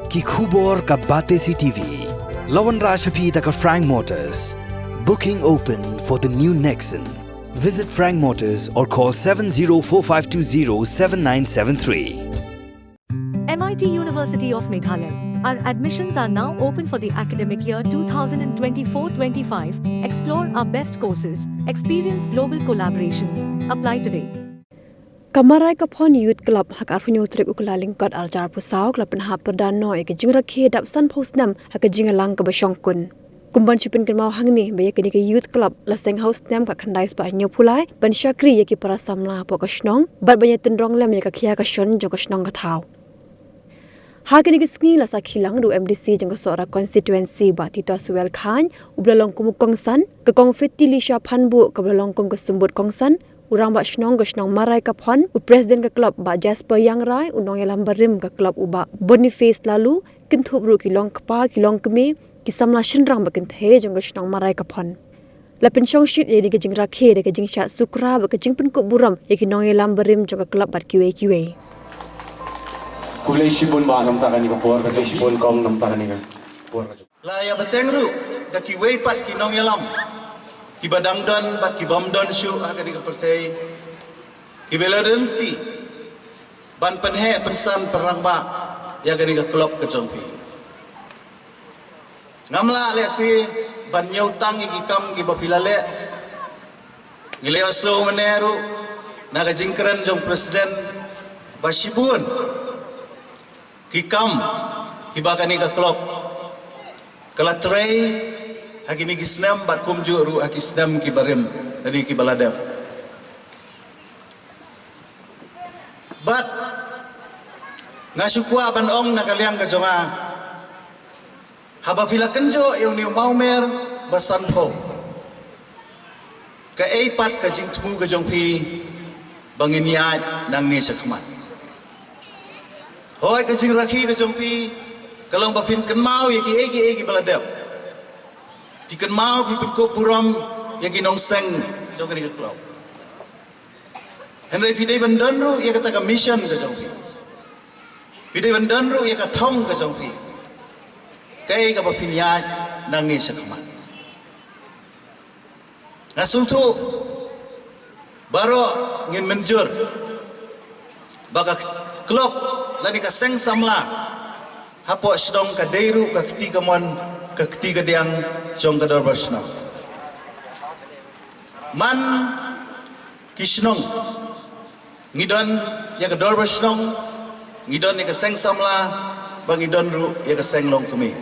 ki khubor ka bate CTV. Lawan Rajaphi taka Frank Motors. Booking open for the new Nexon. Visit Frank Motors or call 7045207973. MIT University of Meghalaya. Our admissions are now open for the academic year 2024-25. Explore our best courses. Experience global collaborations. Apply today. Kamarai kapon youth club hak arfunyo trip ukulaling kot arjar pusau klub penhap perdana ke jingra ke dap san posnam hak jingalang ke basyongkun. Kumban chupin kan mau hang ni baya ke youth club laseng house nam ka khandai spa nyo pulai ban syakri yaki para samla pokasnong bat banyak tendrong lem yaka khia ka shon jong kasnong ka thau. Hagani ke skni lasa khilang ru MDC jong sora constituency ba tito suel khan ublalong kumukong san ke kong fetilisha phanbu ke blalong kum ke sumbut kongsan urang ba shnong gashnong marai kapon u president ka club ba Jasper Yang Rai unong yalam barim ka club uba Boniface lalu kintup ru kilong kpa kilong keme kisamla shinrang ba kinthe jong gashnong marai kapon la penshong shit ye ke jingra khe de ke jingsha sukra ba ke jingpun ku buram ye kinong yalam barim jong ka club bat kiwe kulay sibon ba nam ta kani ka por ka sibon kong nam ta kani ka por la ya batengru da kiwe pat kinong yalam ki badangdan bat ki bamdan syu akadi ka pertai ki beladen ti ban penhe pensan perang ba ya gani ka klub ke jongpi ngamla le si ban nyautang ki kam ki bapilale ngile aso meneru naga jingkran jong presiden basibun ki kam ki bagani ka klub kala trei hakini kisnam bat kumju ru akisnam ki barem tadi ki baladam bat ngasukwa ban ong nakaliang ka jonga haba pila kenjo eu ni maumer basan pho ka eipat ka jingtu ka jongpi bangin ya nang ni sakmat hoi ka jing rakhi ka jongpi kalong bapin kan mau ye ki egi baladam pikan mau pipin ko puram yang kinong seng jong kini kelau. Henry pidai bandanru ia kata ka mission ke jong pi. Pidai bandanru ia kata thong ke jong pi. Kai ka bapinya nangi sakman. Nasutu baro ngin menjur baka klub lani ka seng samla hapo sedong ka deiru ka ketiga mon ke ketiga diang jong kadar bersnong man kisnong ngidon ya kadar bersnong ngidon ya keseng samla bang ngidon ru ya keseng long kemi